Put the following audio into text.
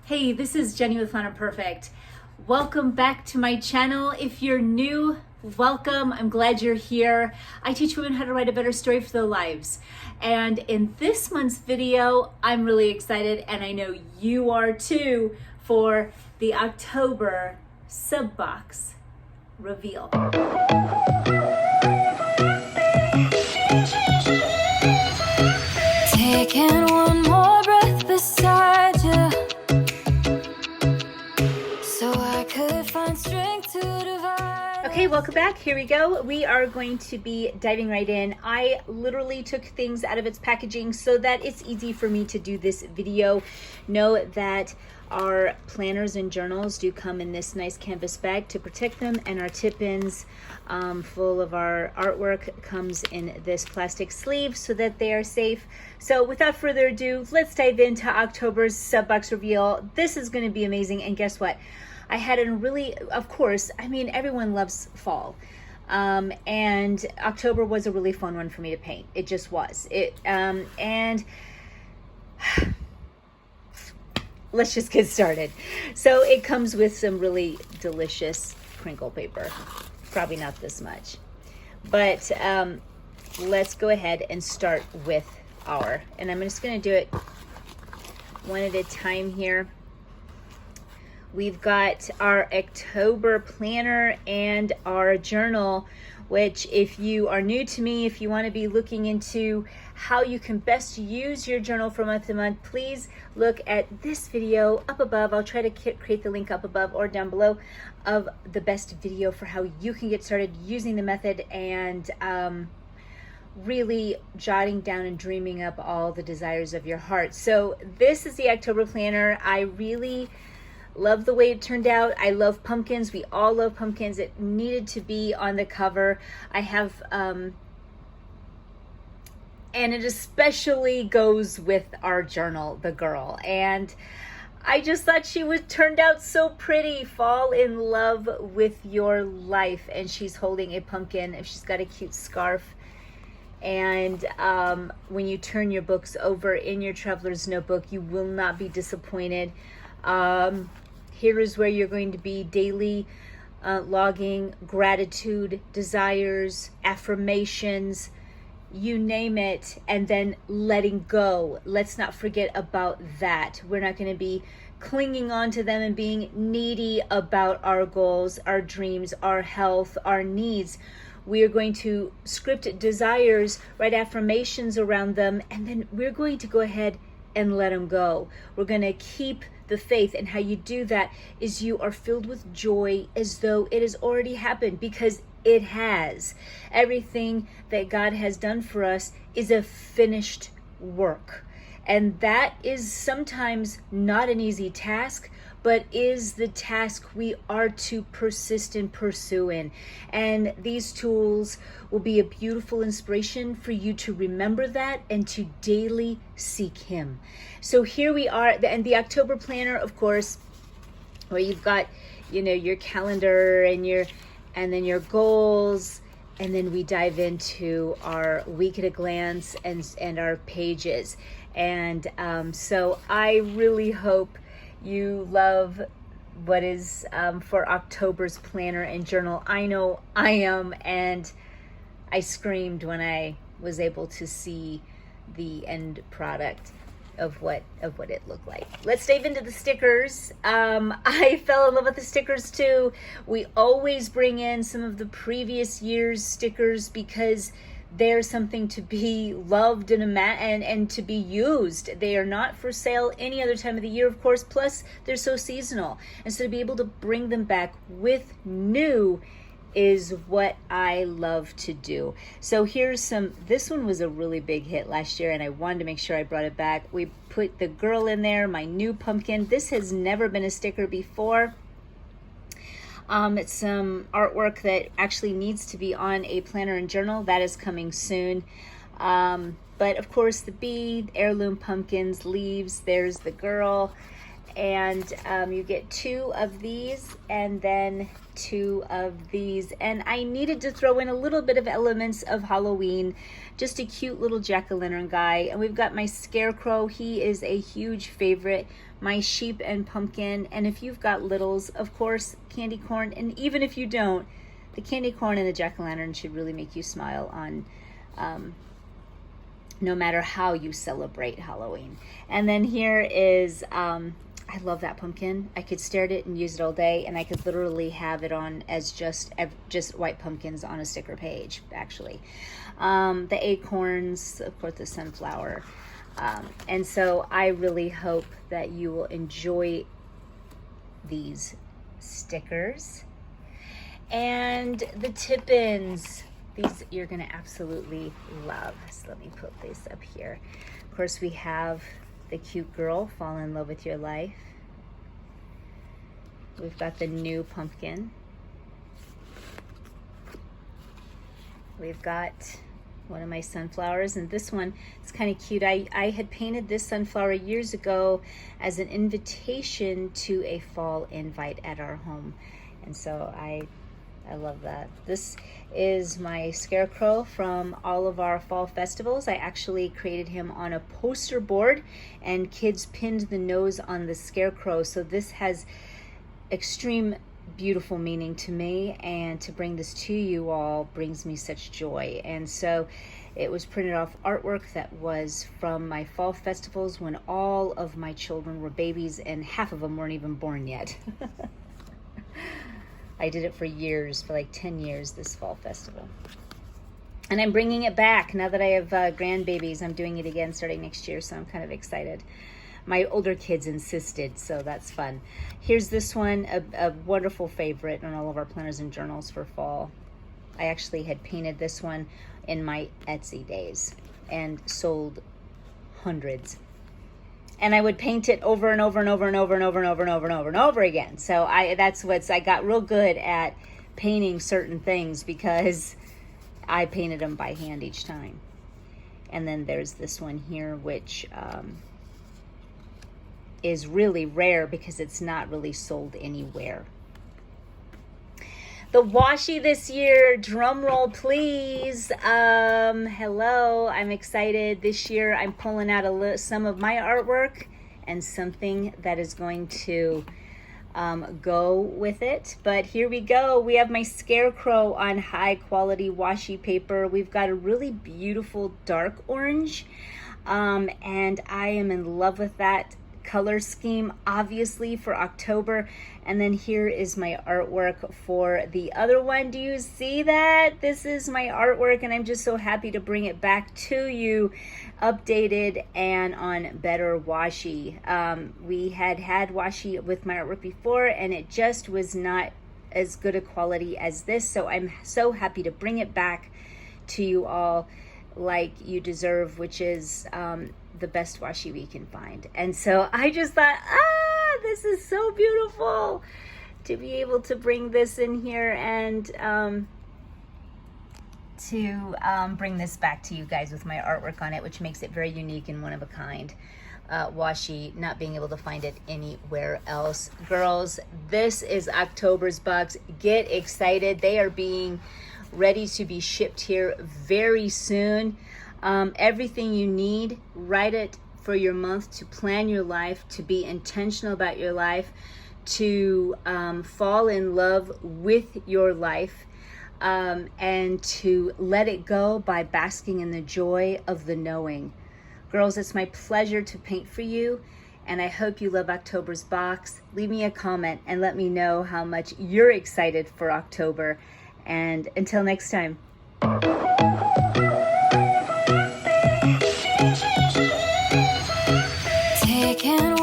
Hey, this is Jenny with Planet Perfect. Welcome back to my channel. If you're new, welcome. I'm glad you're here. I teach women how to write a better story for their lives. And in this month's video, I'm really excited, and I know you are too, for the October Subbox Reveal. Taking one more breath beside you, so I could find strength to divide. Okay, welcome back. Here we go. We are going to be diving right in. I literally took things out of its packaging so that it's easy for me to do this video. Know that our planners and journals do come in this nice canvas bag to protect them, and our tip-ins full of our artwork comes in this plastic sleeve so that they are safe. So without further ado, let's dive into October's Subbox Reveal. This is going to be amazing, and guess what? I had a really, of course, I mean, everyone loves fall. And October was a really fun one for me to paint. It just was. And let's just get started. So it comes with some really delicious crinkle paper. Probably not this much. But let's go ahead and start with and I'm just going to do it one at a time here. We've got our October planner and our journal, which, if you are new to me, if you want to be looking into how you can best use your journal from month to month, please look at this video up above. I'll try to create the link up above or down below of the best video for how you can get started using the method and really jotting down and dreaming up all the desires of your heart. So this is the October planner. I really love the way it turned out. I love pumpkins. We all love pumpkins. It needed to be on the cover. I have, and it especially goes with our journal, the girl. And I just thought she turned out so pretty. Fall in love with your life. And she's holding a pumpkin, and she's got a cute scarf. And when you turn your books over in your traveler's notebook, you will not be disappointed. Here is where you're going to be daily logging gratitude, desires, affirmations, you name it, and then letting go. Let's not forget about that. We're not going to be clinging on to them and being needy about our goals, our dreams, our health, our needs. We are going to script desires, write affirmations around them, and then we're going to go ahead and let them go. We're going to keep the faith, and how you do that is you are filled with joy as though it has already happened, because it has. Everything that God has done for us is a finished work, and that is sometimes not an easy task, but is the task we are to persist in pursuing. And these tools will be a beautiful inspiration for you to remember that and to daily seek Him. So here we are, and the October planner, of course, where you've got, your calendar and then your goals, and then we dive into our week at a glance and our pages. And so I really hope you love what is for October's planner and journal. I know I am, and I screamed when I was able to see the end product of what it looked like. Let's dive into the stickers. I fell in love with the stickers too. We always bring in some of the previous year's stickers because they're something to be loved and to be used. They are not for sale any other time of the year, of course, plus they're so seasonal. And so to be able to bring them back with new is what I love to do. So this one was a really big hit last year, and I wanted to make sure I brought it back. We put the girl in there, my new pumpkin. This has never been a sticker before. It's some artwork that actually needs to be on a planner and journal. That is coming soon. But of course, the bee, heirloom pumpkins, leaves, there's the girl. and you get 2 of these and then 2 of these. And I needed to throw in a little bit of elements of Halloween, just a cute little jack-o'-lantern guy. And we've got my scarecrow. He is a huge favorite. My sheep and pumpkin. And if you've got littles, of course, candy corn. And even if you don't, the candy corn and the jack-o'-lantern should really make you smile on no matter how you celebrate Halloween. And then here is, I love that pumpkin. I could stare at it and use it all day, and I could literally have it on as just white pumpkins on a sticker page, actually. The acorns, of course, the sunflower. And so I really hope that you will enjoy these stickers. And the tip-ins. These you're going to absolutely love. So let me put this up here. Of course, we have the cute girl, fall in love with your life. We've got the new pumpkin. We've got one of my sunflowers, and this one is kind of cute. I had painted this sunflower years ago as an invitation to a fall invite at our home. And so I love that. This is my scarecrow from all of our fall festivals. I actually created him on a poster board, and kids pinned the nose on the scarecrow. So this has extreme beautiful meaning to me, and to bring this to you all brings me such joy. And so it was printed off artwork that was from my fall festivals when all of my children were babies, and half of them weren't even born yet. I did it for years, for like 10 years, this fall festival. And I'm bringing it back now that I have grandbabies. I'm doing it again starting next year, so I'm kind of excited. My older kids insisted, so that's fun. Here's this one, a wonderful favorite on all of our planners and journals for fall. I actually had painted this one in my Etsy days and sold hundreds. And I would paint it over and over and over and over and over and over and over and over and over again. So I got real good at painting certain things because I painted them by hand each time. And then there's this one here, which is really rare because it's not really sold anywhere. The washi this year, drum roll please. Hello, I'm excited. This year I'm pulling out some of my artwork and something that is going to go with it. But here we go. We have my scarecrow on high quality washi paper. We've got a really beautiful dark orange, and I am in love with that color scheme, obviously, for October. And then here is my artwork for the other one. Do you see that? This is my artwork, and I'm just so happy to bring it back to you updated and on better washi. We had washi with my artwork before, and it just was not as good a quality as this, so I'm so happy to bring it back to you all like you deserve, which is the best washi we can find. And so I just thought, this is so beautiful to be able to bring this in here and to bring this back to you guys with my artwork on it, which makes it very unique and one of a kind. Washi, not being able to find it anywhere else. Girls, this is October's box. Get excited. They are being ready to be shipped here very soon. Everything you need, write it for your month, to plan your life, to be intentional about your life, to fall in love with your life, and to let it go by basking in the joy of the knowing. Girls, it's my pleasure to paint for you, and I hope you love October's box. Leave me a comment and let me know how much you're excited for October. And until next time. Taking